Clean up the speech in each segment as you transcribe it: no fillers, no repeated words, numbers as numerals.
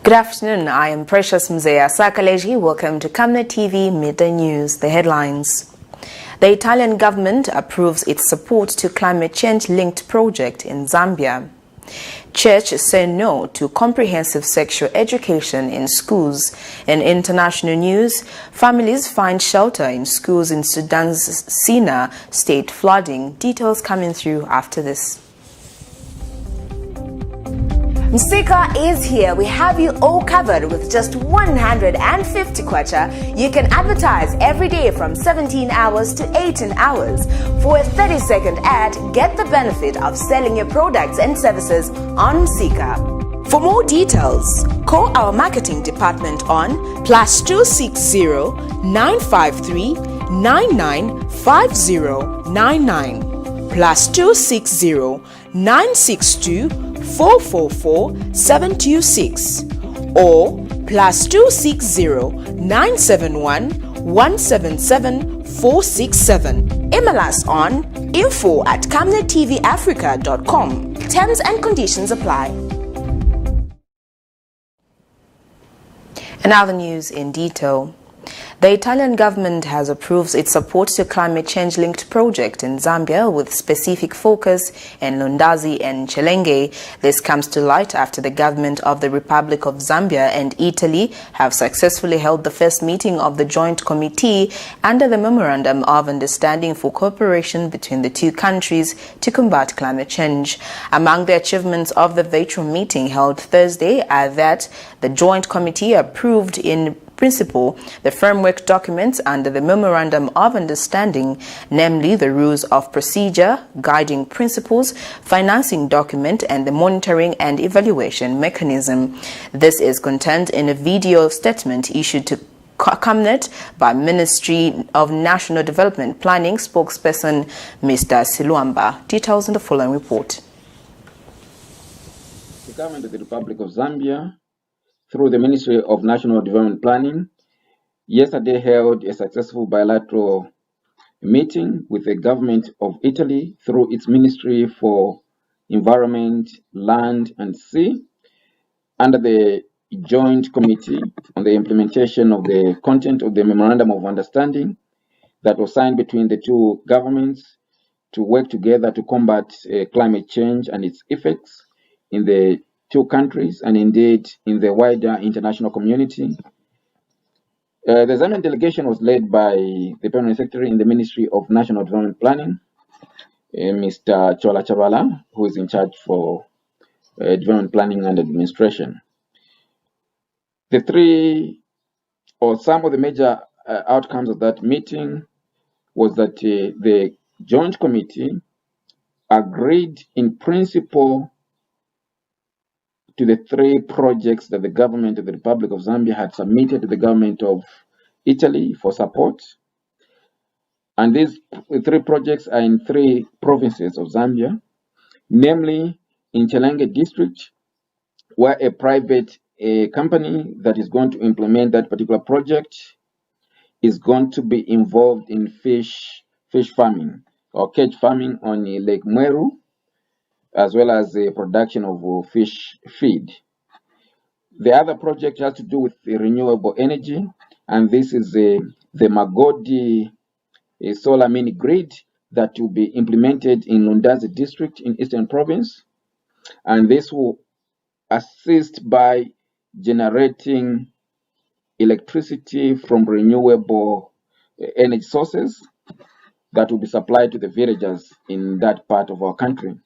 Good afternoon, I am Precious Mzea Sakaleji. Welcome to Camnet TV Midday News. The headlines. The Italian government approves its support to climate change-linked project in Zambia. Church say no to comprehensive sexual education in schools. In international news, families find shelter in schools in Sudan's Sina state flooding. Details coming through after this. Msika is here. We have you all covered with just 150 kwacha. You can advertise every day from 17 hours to 18 hours. For a 30-second ad, get the benefit of selling your products and services on Msika. For more details, call our marketing department on +260 953 995099 +260 962 444-726 or +260 971 177 467. Email us on info@camnettvafrica.com. Terms and conditions apply. And now the news in detail. The Italian government has approved its support to climate change-linked project in Zambia with specific focus in Lundazi and Chelenge. This comes to light after the government of the Republic of Zambia and Italy have successfully held the first meeting of the Joint Committee under the Memorandum of Understanding for Cooperation between the two countries to combat climate change. Among the achievements of the virtual meeting held Thursday are that the Joint Committee approved in principle the framework documents under the Memorandum of Understanding, namely the rules of procedure, guiding principles, financing document, and the monitoring and evaluation mechanism. This is contained in a video statement issued to Camnet by Ministry of National Development Planning spokesperson Mr. Siluamba. Details in the following report. The government of the Republic of Zambia, through the Ministry of National Development Planning, yesterday held a successful bilateral meeting with the government of Italy through its Ministry for Environment, Land and Sea under the Joint Committee on the implementation of the content of the Memorandum of Understanding that was signed between the two governments to work together to combat climate change and its effects in the two countries and indeed in the wider international community. The Zambian delegation was led by the Permanent Secretary in the Ministry of National Development Planning, Mr. Chola Chavala, who is in charge for development planning and administration. Some of the major outcomes of that meeting was that the Joint Committee agreed in principle to the three projects that the government of the Republic of Zambia had submitted to the government of Italy for support. And these three projects are in three provinces of Zambia, namely in Chelenge district, where a private company that is going to implement that particular project is going to be involved in fish farming or cage farming on Lake Mweru, as well as the production of fish feed. The other project has to do with the renewable energy, and this is the Magodi solar mini grid that will be implemented in Lundazi district in Eastern Province, and this will assist by generating electricity from renewable energy sources that will be supplied to the villagers in that part of our country.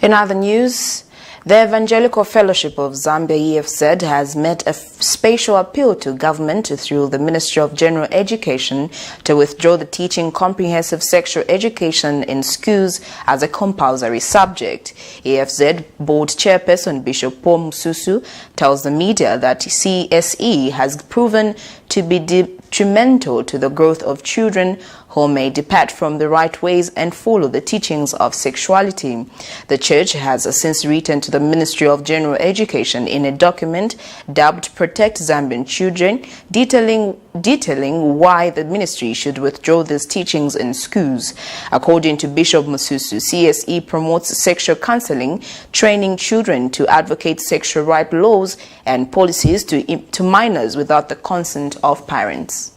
In other news, the Evangelical Fellowship of Zambia EFZ has made a special appeal to government through the Ministry of General Education to withdraw the teaching comprehensive sexual education in schools as a compulsory subject. EFZ Board Chairperson Bishop Paul Mususu tells the media that CSE has proven to be detrimental to the growth of children who may depart from the right ways and follow the teachings of sexuality. The church has since written to the Ministry of General Education in a document dubbed Protect Zambian Children, detailing why the ministry should withdraw these teachings in schools. According to Bishop Mususu, CSE promotes sexual counseling, training children to advocate sexual rights laws and policies to minors without the consent of parents.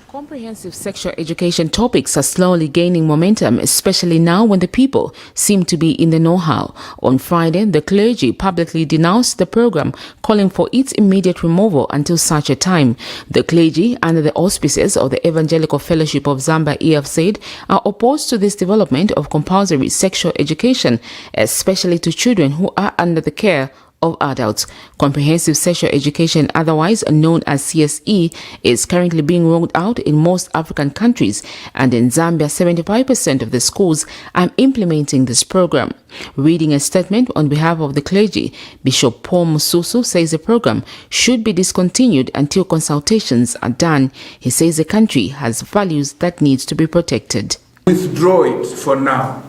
Comprehensive sexual education topics are slowly gaining momentum, especially now when the people seem to be in the know-how. On Friday, the clergy publicly denounced the program, calling for its immediate removal until such a time. The clergy, under the auspices of the Evangelical Fellowship of Zambia EFZ, are opposed to this development of compulsory sexual education, especially to children who are under the care of adults. Comprehensive sexual education, otherwise known as CSE, is currently being rolled out in most African countries, and in Zambia 75% of the schools are implementing this program. Reading a statement on behalf of the clergy, Bishop Paul Mususu says the program should be discontinued until consultations are done. He says the country has values that needs to be protected. Withdraw it for now,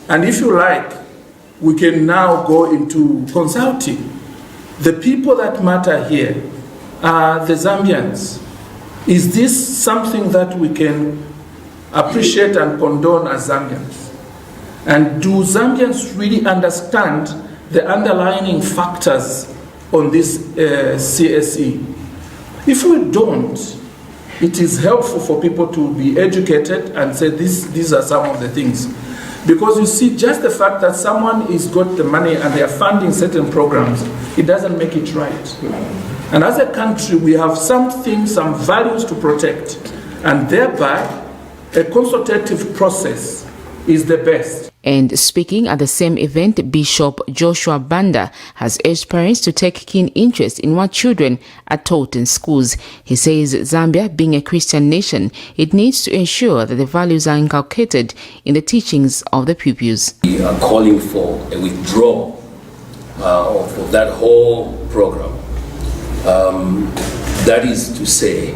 and if you like, we can now go into consulting. The people that matter here are the Zambians. Is this something that we can appreciate and condone as Zambians? And do Zambians really understand the underlying factors on this CSE? If we don't, it is helpful for people to be educated and say these are some of the things. Because you see, just the fact that someone has got the money and they are funding certain programs, it doesn't make it right. And as a country, we have some values to protect, and thereby a consultative process is the best. And speaking at the same event, Bishop Joshua Banda has urged parents to take keen interest in what children are taught in schools. He says Zambia, being a Christian nation, it needs to ensure that the values are inculcated in the teachings of the pupils. We are calling for a withdrawal of that whole program. That is to say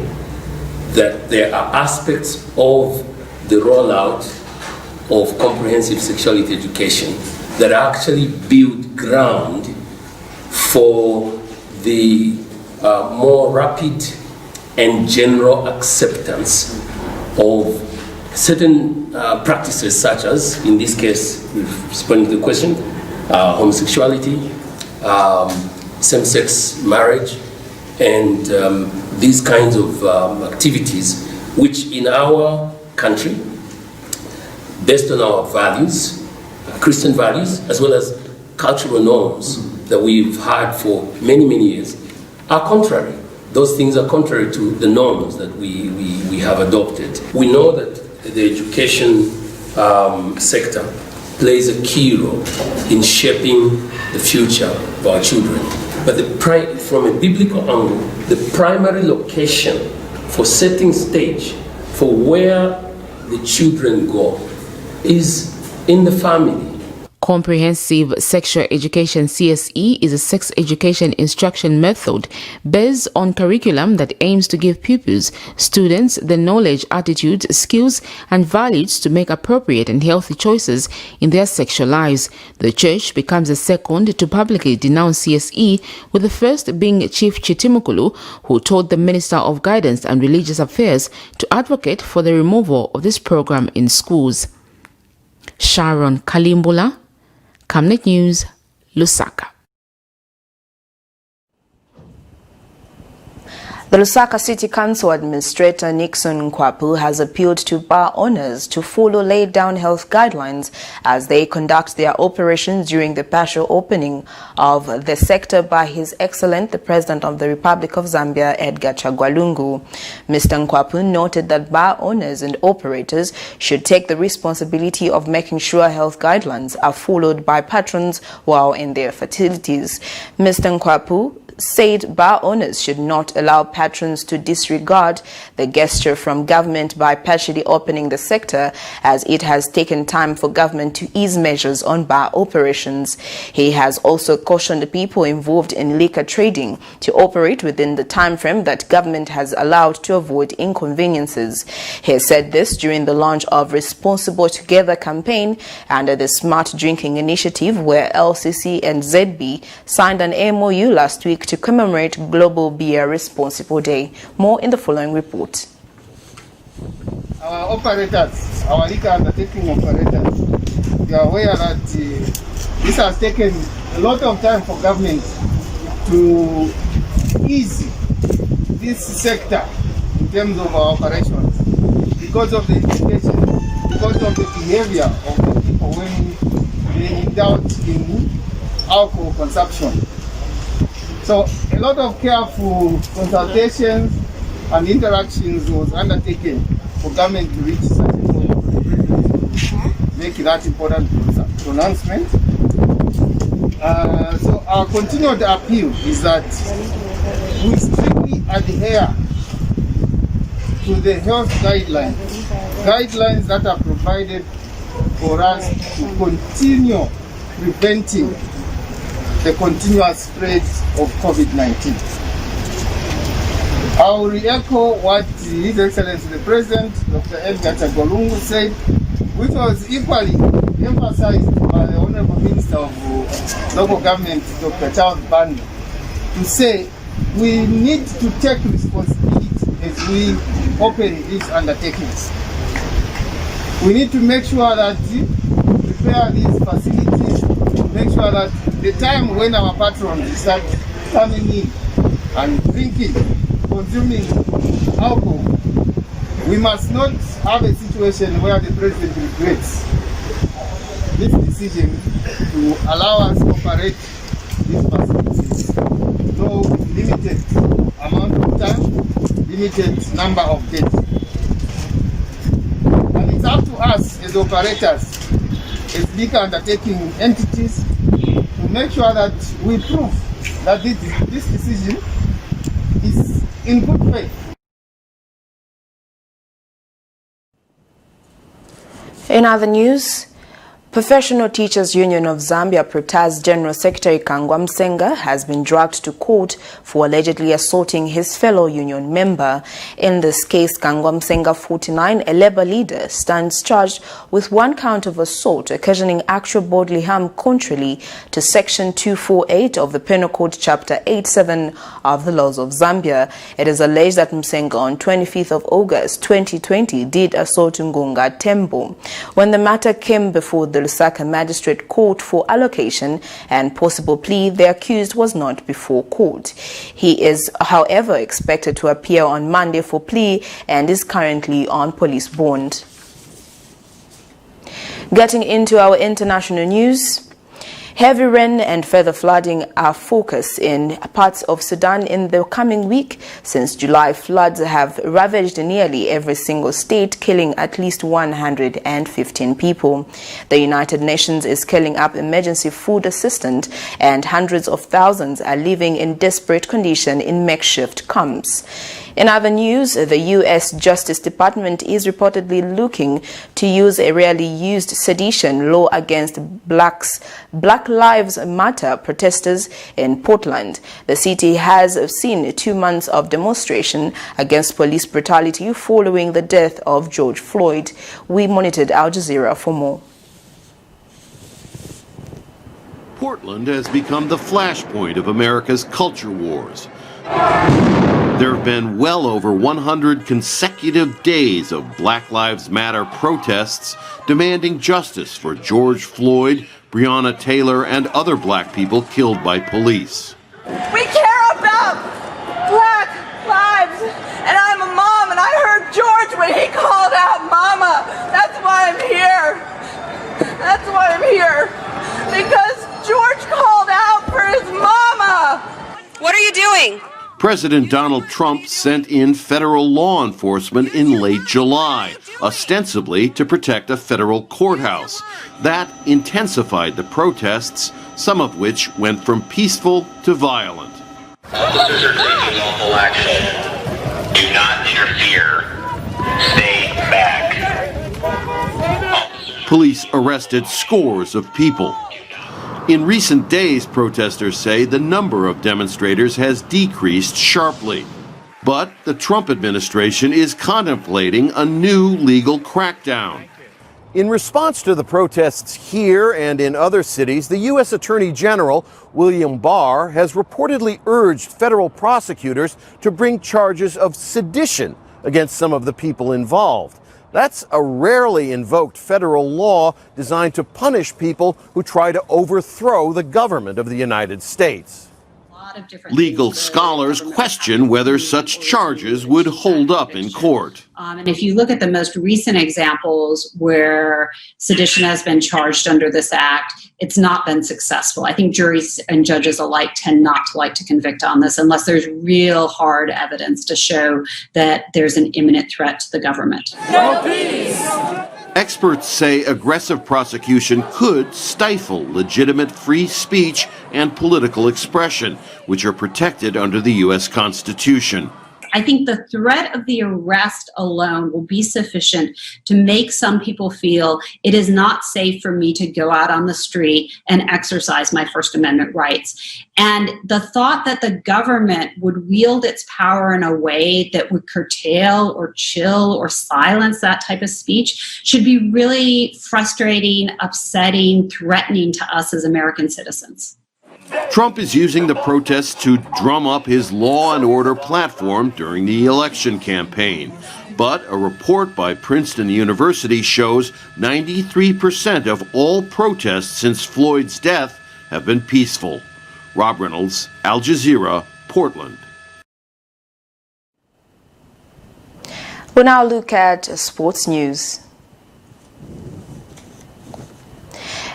that there are aspects of the rollout of comprehensive sexuality education that actually build ground for the more rapid and general acceptance of certain practices, such as, in this case, we've responded to the question, homosexuality, same-sex marriage, and these kinds of activities, which in our country, based on our values, Christian values, as well as cultural norms that we've had for many, many years, are contrary. Those things are contrary to the norms that we have adopted. We know that the education sector plays a key role in shaping the future of our children. But from a biblical angle, the primary location for setting stage for where the children go is in the family. Comprehensive Sexual Education CSE is a sex education instruction method based on curriculum that aims to give pupils, students, the knowledge, attitudes, skills, and values to make appropriate and healthy choices in their sexual lives. The church becomes the second to publicly denounce CSE, with the first being Chief Chitimukulu, who told the Minister of Guidance and Religious Affairs to advocate for the removal of this program in schools. Sharon Kalimbula, Camnet News, Lusaka. The Lusaka City Council Administrator Nixon Nkwapu has appealed to bar owners to follow laid-down health guidelines as they conduct their operations during the partial opening of the sector by His Excellency the President of the Republic of Zambia, Edgar Chagwa Lungu. Mr. Nkwapu noted that bar owners and operators should take the responsibility of making sure health guidelines are followed by patrons while in their facilities. Mr. Nkwapu said bar owners should not allow patrons to disregard the gesture from government by partially opening the sector, as it has taken time for government to ease measures on bar operations. He has also cautioned the people involved in liquor trading to operate within the time frame that government has allowed to avoid inconveniences. He said this during the launch of Responsible Together campaign under the Smart Drinking Initiative, where LCC and ZB signed an MOU last week to commemorate Global Beer Responsible Day. More in the following report. Our operators, our liquor undertaking operators, they are aware that this has taken a lot of time for government to ease this sector in terms of our operations because of the education, because of the behavior of the people when they indulge in alcohol consumption. So a lot of careful consultations and interactions was undertaken for government to reach such a point, make that important pronouncement. So our continued appeal is that we strictly adhere to the health guidelines that are provided for us to continue preventing the continuous spread of COVID-19. I will re-echo what His Excellency the President, Dr. Edgar Chagolungu, said, which was equally emphasized by the Honorable Minister of Local Government, Dr. Charles Banda, to say we need to take responsibility as we open these undertakings. We need to make sure that we prepare these facilities, to make sure that the time when our patrons start coming in and drinking, consuming alcohol, we must not have a situation where the President regrets this decision to allow us to operate these facilities, though with limited amount of time, limited number of days. And it's up to us as operators, as liquor undertaking entities, to make sure that we prove that this decision is in good faith. In other news, Professional Teachers Union of Zambia Protas General Secretary Kangwa Msenga has been dragged to court for allegedly assaulting his fellow union member. In this case, Kangwa Msenga, 49, a labor leader, stands charged with 1 count of assault occasioning actual bodily harm contrary to Section 248 of the Penal Code Chapter 87 of the laws of Zambia. It is alleged that Msenga on 25th of August 2020 did assault Ngunga Tembo. When the matter came before the Lusaka Magistrate Court for allocation and possible plea, the accused was not before court. He is, however, expected to appear on Monday for plea and is currently on police bond. Getting into our international news, heavy rain and further flooding are focused in parts of Sudan in the coming week, since July floods have ravaged nearly every single state, killing at least 115 people. The United Nations is scaling up emergency food assistance, and hundreds of thousands are living in desperate condition in makeshift camps. In other news, the U.S. Justice Department is reportedly looking to use a rarely used sedition law against Black Lives Matter protesters in Portland. The city has seen 2 months of demonstration against police brutality following the death of George Floyd. We monitored Al Jazeera for more. Portland has become the flashpoint of America's culture wars. There have been well over 100 consecutive days of Black Lives Matter protests demanding justice for George Floyd, Breonna Taylor, and other black people killed by police. We care about Black lives, and I'm a mom, and I heard George when he called out Mama. That's why I'm here. That's why I'm here. Because George called out for his mama. What are you doing? President Donald Trump sent in federal law enforcement in late July, ostensibly to protect a federal courthouse. That intensified the protests, some of which went from peaceful to violent. Officers are taking lawful action. Do not interfere. Stay back. Police arrested scores of people. In recent days, protesters say the number of demonstrators has decreased sharply. But the Trump administration is contemplating a new legal crackdown. In response to the protests here and in other cities, the U.S. Attorney General, William Barr, has reportedly urged federal prosecutors to bring charges of sedition against some of the people involved. That's a rarely invoked federal law designed to punish people who try to overthrow the government of the United States. Legal scholars question whether such charges would hold up in court. And if you look at the most recent examples where sedition has been charged under this act, it's not been successful. I think juries and judges alike tend not to like to convict on this unless there's real hard evidence to show that there's an imminent threat to the government. No peace! Experts say aggressive prosecution could stifle legitimate free speech and political expression, which are protected under the U.S. Constitution. I think the threat of the arrest alone will be sufficient to make some people feel it is not safe for me to go out on the street and exercise my First Amendment rights. And the thought that the government would wield its power in a way that would curtail or chill or silence that type of speech should be really frustrating, upsetting, threatening to us as American citizens. Trump is using the protests to drum up his law and order platform during the election campaign. But a report by Princeton University shows 93% of all protests since Floyd's death have been peaceful. Rob Reynolds, Al Jazeera, Portland. We'll now look at sports news.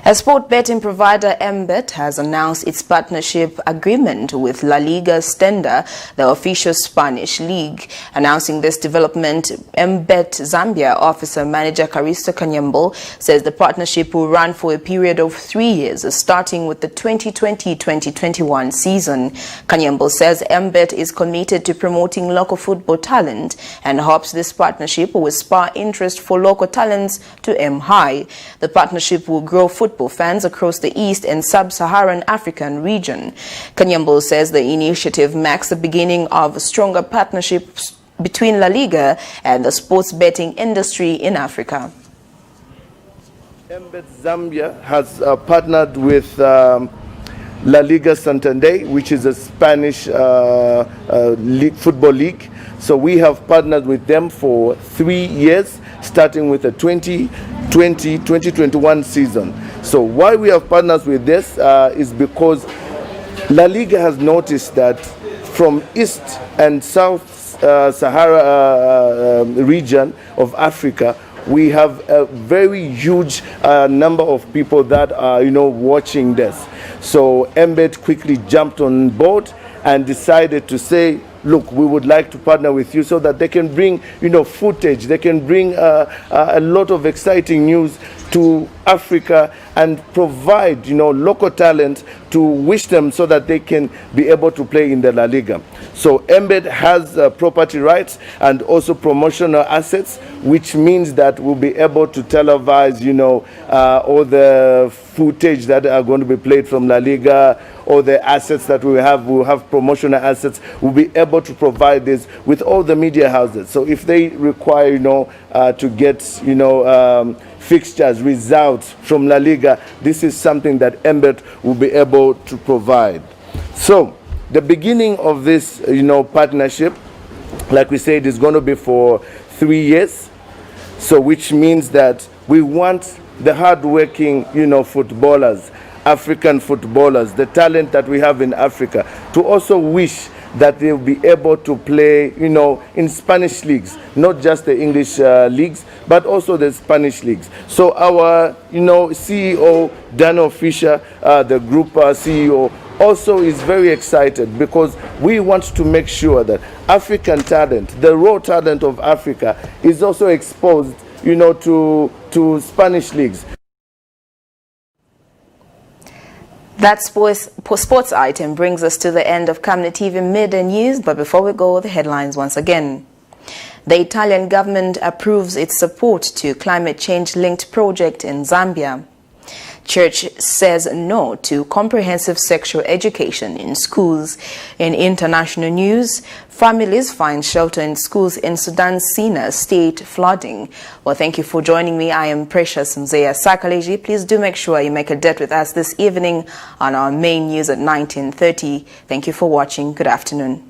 A sport betting provider MBet has announced its partnership agreement with La Liga Stenda, the official Spanish league. Announcing this development, MBet Zambia officer manager Caristo Kanyambo says the partnership will run for a period of 3 years, starting with the 2020-2021 season. Kanyambo says MBet is committed to promoting local football talent and hopes this partnership will spur interest for local talents to aim high. The partnership will grow football fans across the East and Sub-Saharan African region. Kanyambo says the initiative marks the beginning of a stronger partnerships between La Liga and the sports betting industry in Africa. MBet Zambia has partnered with La Liga Santander, which is a Spanish football league. So we have partnered with them for 3 years, starting with the 2020-2021 season. So why we have partners with this is because La Liga has noticed that from East and South Sahara region of Africa, we have a very huge number of people that are, watching this. So MBet quickly jumped on board and decided to say, look, we would like to partner with you so that they can bring, footage, they can bring a lot of exciting news to Africa and provide, local talent to wish them so that they can be able to play in the La Liga. So MBet has property rights and also promotional assets, which means that we'll be able to televise, all the footage that are going to be played from La Liga, all the assets that we'll have promotional assets. We'll be able to provide this with all the media houses. So if they require, to get, fixtures, results from La Liga, this is something that MBet will be able to provide. So the beginning of this, partnership, like we said, is going to be for 3 years. So which means that we want the hardworking, footballers, African footballers, the talent that we have in Africa, to also wish that they'll be able to play, in Spanish leagues, not just the English leagues, but also the Spanish leagues. So our, CEO, Daniel Fisher, the group CEO, also is very excited because we want to make sure that African talent, the raw talent of Africa, is also exposed, to Spanish leagues. That sports item brings us to the end of Camnet TV Midday News, but before we go, the headlines once again. The Italian government approves its support to climate change-linked project in Zambia. Church says no to comprehensive sexual education in schools. In international news, families find shelter in schools in Sudan's Sina state flooding. Well, thank you for joining me. I am Precious Mzea Sakaleji. Please do make sure you make a date with us this evening on our main news at 19:30. Thank you for watching. Good afternoon.